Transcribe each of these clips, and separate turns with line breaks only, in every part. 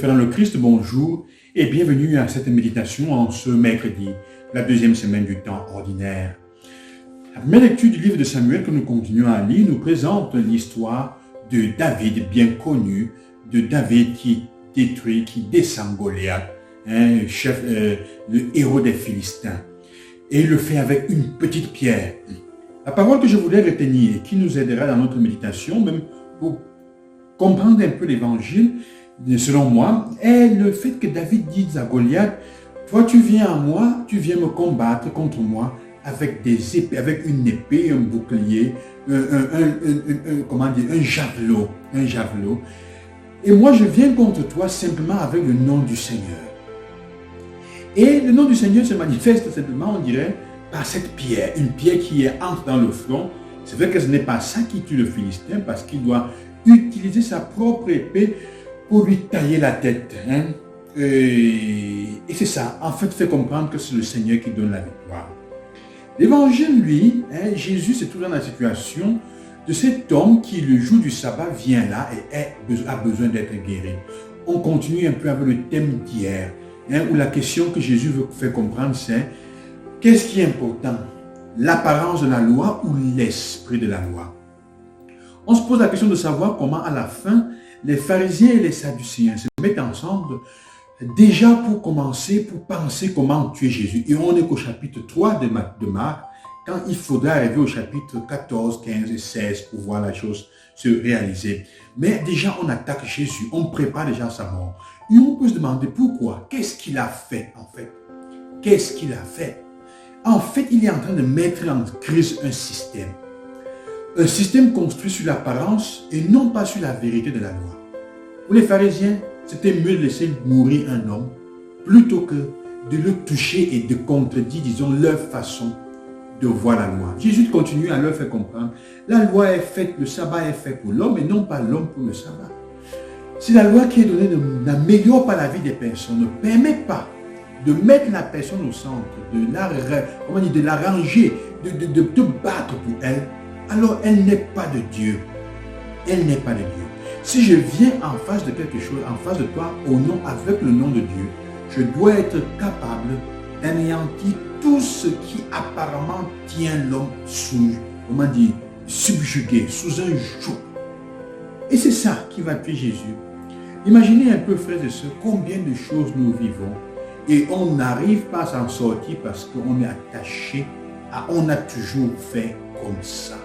préférant le Christ, bonjour et bienvenue à cette méditation en ce mercredi, la deuxième semaine du temps ordinaire. La première lecture du livre de Samuel que nous continuons à lire nous présente l'histoire de David, bien connu, de David qui détruit, qui descend Goliath, le héros des Philistins. Et il le fait avec une petite pierre. La parole que je voulais retenir et qui nous aidera dans notre méditation, même pour comprendre un peu l'évangile, selon moi, est le fait que David dit à Goliath, toi tu viens à moi, tu viens me combattre contre moi avec des épées, avec une épée, un bouclier, un javelot. Et moi je viens contre toi simplement avec le nom du Seigneur. Et le nom du Seigneur se manifeste simplement, on dirait, par cette pierre, une pierre qui entre dans le front. C'est vrai que ce n'est pas ça qui tue le Philistin, parce qu'il doit utiliser sa propre épée pour lui tailler la tête. Et c'est ça, en fait, fait comprendre que c'est le Seigneur qui donne la victoire. L'évangile, lui, Jésus c'est toujours dans la situation de cet homme qui, le jour du sabbat, vient là et a besoin d'être guéri. On continue un peu avec le thème d'hier, où la question que Jésus veut faire comprendre, c'est qu'est-ce qui est important? L'apparence de la loi ou l'esprit de la loi? On se pose la question de savoir comment, à la fin, les pharisiens et les sadducéens se mettent ensemble, déjà pour commencer, pour penser comment tuer Jésus. Et on est qu'au chapitre 3 de Marc, quand il faudra arriver au chapitre 14, 15 et 16 pour voir la chose se réaliser. Mais déjà, on attaque Jésus, on prépare déjà sa mort. Et on peut se demander pourquoi, qu'est-ce qu'il a fait en fait? Qu'est-ce qu'il a fait? En fait, il est en train de mettre en crise un système. Un système construit sur l'apparence et non pas sur la vérité de la loi. Pour les pharisiens, c'était mieux de laisser mourir un homme plutôt que de le toucher et de contredire, disons, leur façon de voir la loi. Jésus continue à leur faire comprendre, la loi est faite, le sabbat est fait pour l'homme et non pas l'homme pour le sabbat. Si la loi qui est donnée n'améliore pas la vie des personnes, ne permet pas de mettre la personne au centre, de la ranger, de te battre pour elle, alors elle n'est pas de Dieu. Elle n'est pas de Dieu. Si je viens en face de quelque chose, en face de toi, avec le nom de Dieu, je dois être capable d'anéantir tout ce qui apparemment tient l'homme subjugué, sous un joug. Et c'est ça qui va tuer Jésus. Imaginez un peu, frères et sœurs, combien de choses nous vivons et on n'arrive pas à s'en sortir parce qu'on est attaché on a toujours fait comme ça.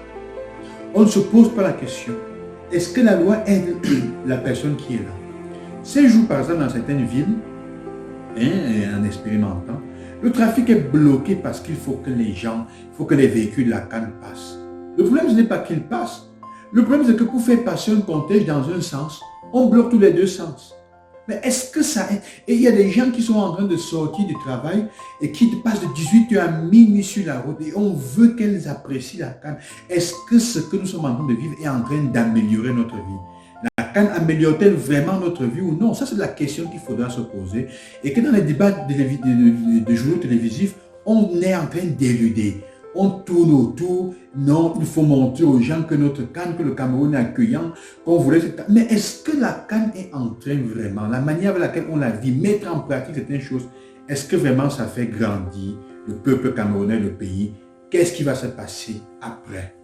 On ne se pose pas la question, est-ce que la loi aide la personne qui est là? Ces jours, par exemple, dans certaines villes, en expérimentant, le trafic est bloqué parce qu'il faut que les véhicules de la canne passent. Le problème, ce n'est pas qu'ils passent. Le problème, c'est que pour faire passer un cortège dans un sens, on bloque tous les deux sens. Mais est-ce que ça aide? Et il y a des gens qui sont en train de sortir du travail et qui passent de 18h à minuit sur la route et on veut qu'elles apprécient la canne. Est-ce que ce que nous sommes en train de vivre est en train d'améliorer notre vie? La canne améliore-t-elle vraiment notre vie ou non? Ça, c'est la question qu'il faudra se poser. Et que dans les débats de journaux télévisifs, on est en train d'éluder. On tourne autour. Non, il faut montrer aux gens que notre canne, que le Cameroun est accueillant, qu'on voulait cette canne. Mais est-ce que la canne est en train vraiment, la manière avec laquelle on la vit, mettre en pratique certaines choses, est-ce que vraiment ça fait grandir le peuple camerounais, le pays? Qu'est-ce qui va se passer après?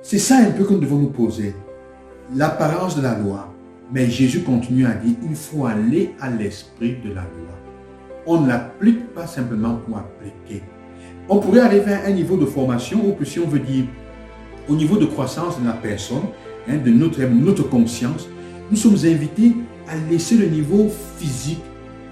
C'est ça un peu que nous devons nous poser. L'apparence de la loi. Mais Jésus continue à dire, il faut aller à l'esprit de la loi. On ne l'applique pas simplement pour appliquer. On pourrait arriver à un niveau de formation, ou si on veut dire, au niveau de croissance de la personne, de notre conscience, nous sommes invités à laisser le niveau physique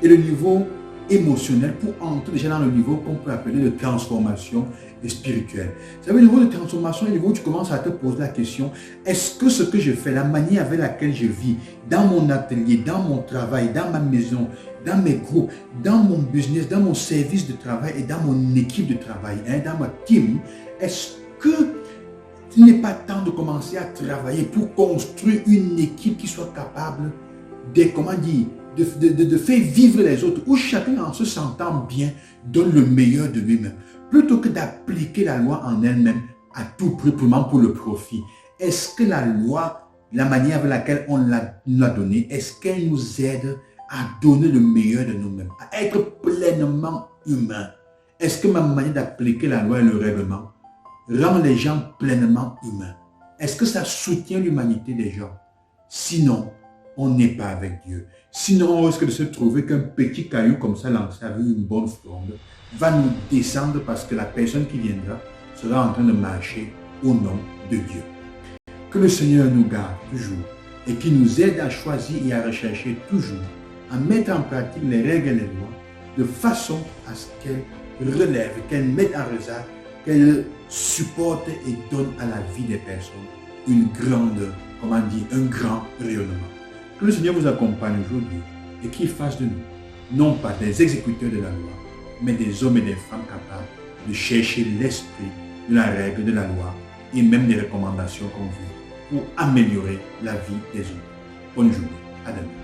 et le niveau émotionnel pour entrer déjà dans le niveau qu'on peut appeler de transformation spirituelle. Vous savez, le niveau de transformation est le niveau où tu commences à te poser la question, est-ce que ce que je fais, la manière avec laquelle je vis, dans mon atelier, dans mon travail, dans ma maison, dans mes groupes, dans mon business, dans mon service de travail et dans mon équipe de travail, dans ma team, est-ce que il n'est pas temps de commencer à travailler pour construire une équipe qui soit capable de faire vivre les autres, où chacun en se sentant bien donne le meilleur de lui-même, plutôt que d'appliquer la loi en elle-même à tout prix pour le profit. Est-ce que la loi, la manière avec laquelle on l'a donnée, est-ce qu'elle nous aide à donner le meilleur de nous-mêmes, à être pleinement humain? Est-ce que ma manière d'appliquer la loi et le règlement rend les gens pleinement humains? Est-ce que ça soutient l'humanité des gens? Sinon, on n'est pas avec Dieu. Sinon, on risque de se trouver qu'un petit caillou comme ça lancé avec une bonne fronde va nous descendre parce que la personne qui viendra sera en train de marcher au nom de Dieu. Que le Seigneur nous garde toujours et qu'il nous aide à choisir et à rechercher toujours, à mettre en pratique les règles et les lois de façon à ce qu'elles relèvent, qu'elles mettent en réserve, qu'elles supportent et donnent à la vie des personnes une grande, un grand rayonnement. Que le Seigneur vous accompagne aujourd'hui et qu'il fasse de nous, non pas des exécuteurs de la loi, mais des hommes et des femmes capables de chercher l'esprit de la règle de la loi et même des recommandations qu'on veut pour améliorer la vie des autres. Bonne journée. À demain.